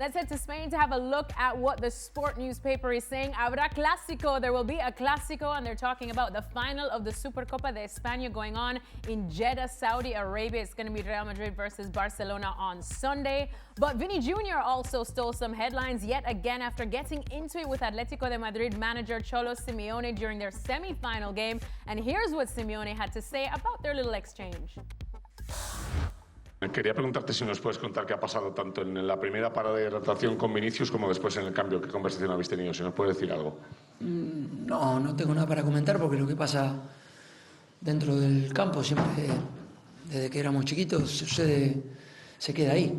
Let's head to Spain to have a look at what the sport newspaper is saying. Habrá clásico. There will be a clásico, and they're talking about the final of the Supercopa de España going on in Jeddah, Saudi Arabia. It's going to be Real Madrid versus Barcelona on Sunday. But Vinnie Jr. also stole some headlines yet again after getting into it with Atletico de Madrid manager Cholo Simeone during their semi-final game. And here's what Simeone had to say about their little exchange. Quería preguntarte si nos puedes contar qué ha pasado tanto en la primera parada de hidratación con Vinícius como después en el cambio. ¿Qué conversación habéis tenido? Si nos puedes decir algo. No tengo nada para comentar porque lo que pasa dentro del campo siempre, desde que éramos chiquitos, sucede, se queda ahí.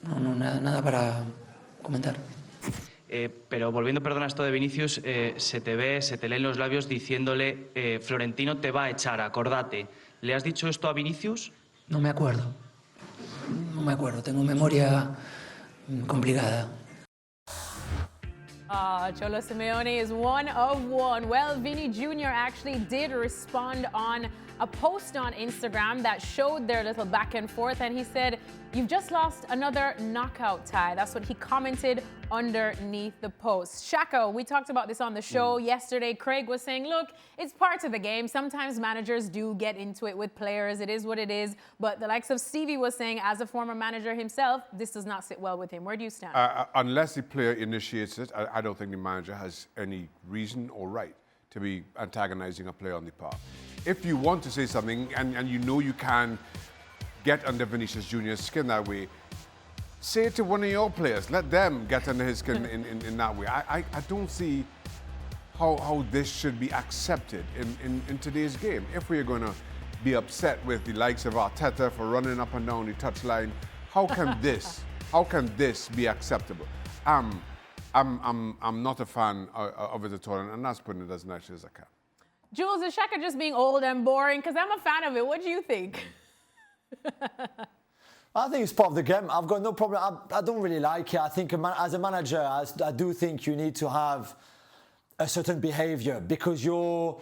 Nada para comentar. Pero volviendo, perdona, esto de Vinícius, se te leen los labios diciéndole Florentino te va a echar, acordate. ¿Le has dicho esto a Vinícius? No me acuerdo, tengo memoria complicada. Cholo Simeone is one of one. Well, Vinnie Jr. actually did respond on a post on Instagram that showed their little back and forth, and he said, "You've just lost another knockout tie." That's what he commented underneath the post. Shaka, we talked about this on the show yesterday. Craig was saying, look, it's part of the game. Sometimes managers do get into it with players. It is what it is. But the likes of Stevie was saying, as a former manager himself, this does not sit well with him. Where do you stand? Unless the player initiates it, I don't think the manager has any reason or right to be antagonizing a player on the park. If you want to say something and you know you can get under Vinícius Júnior's skin that way, say it to one of your players. Let them get under his skin in that way. I don't see how this should be accepted in today's game. If we're going to be upset with the likes of Arteta for running up and down the touchline, how can this be acceptable? I'm not a fan of it at all, and that's putting it as nicely as I can. Jules, is Shaka just being old and boring? Because I'm a fan of it. What do you think? I think it's part of the game. I've got no problem. I don't really like it. I think as a manager, I do think you need to have a certain behavior because the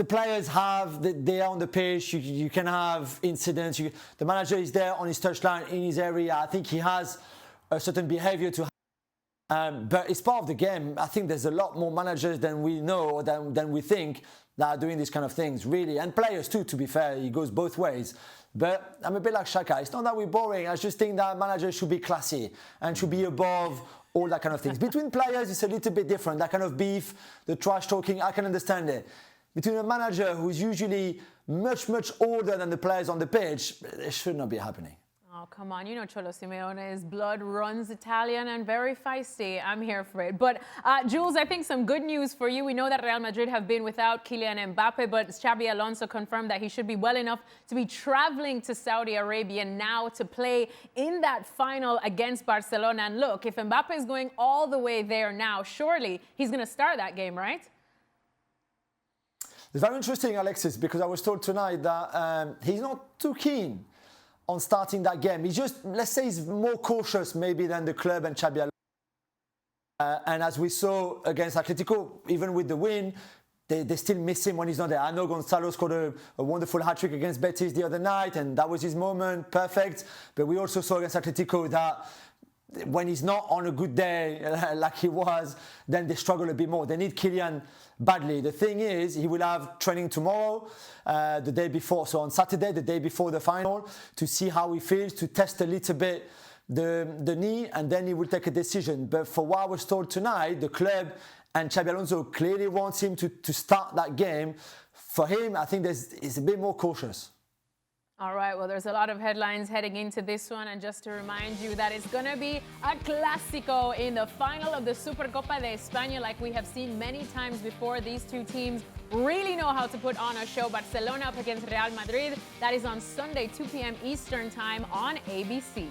players they are on the pitch. You can have incidents. The manager is there on his touchline in his area. I think he has a certain behavior to have. But it's part of the game. I think there's a lot more managers than we know or than we think that are doing these kind of things, really. And players too, to be fair. It goes both ways. But I'm a bit like Shaka. It's not that we're boring. I just think that managers should be classy and should be above all that kind of things. Between players, it's a little bit different. That kind of beef, the trash talking, I can understand it. Between a manager who's usually much, much older than the players on the pitch, it should not be happening. Oh, come on. You know Cholo Simeone's blood runs Italian and very feisty. I'm here for it. But, Jules, I think some good news for you. We know that Real Madrid have been without Kylian Mbappe, but Xabi Alonso confirmed that he should be well enough to be traveling to Saudi Arabia now to play in that final against Barcelona. And look, if Mbappe is going all the way there now, surely he's going to start that game, right? It's very interesting, Alexis, because I was told tonight that he's not too keen on starting that game. He's just, let's say, he's more cautious maybe than the club and Xabi Alonso. And as we saw against Atletico, even with the win, they still miss him when he's not there. I know Gonzalo scored a wonderful hat-trick against Betis the other night, and that was his moment, perfect. But we also saw against Atletico that when he's not on a good day like he was, then they struggle a bit more. They need Kylian badly. The thing is, he will have training tomorrow, the day before. So on Saturday, the day before the final, to see how he feels, to test a little bit the knee, and then he will take a decision. But for what I was told tonight, the club and Xabi Alonso clearly wants him to start that game. For him, I think he's a bit more cautious. All right, well, there's a lot of headlines heading into this one. And just to remind you that it's going to be a clásico in the final of the Supercopa de España. Like we have seen many times before, these two teams really know how to put on a show. Barcelona up against Real Madrid. That is on Sunday, 2 p.m. Eastern time on ABC.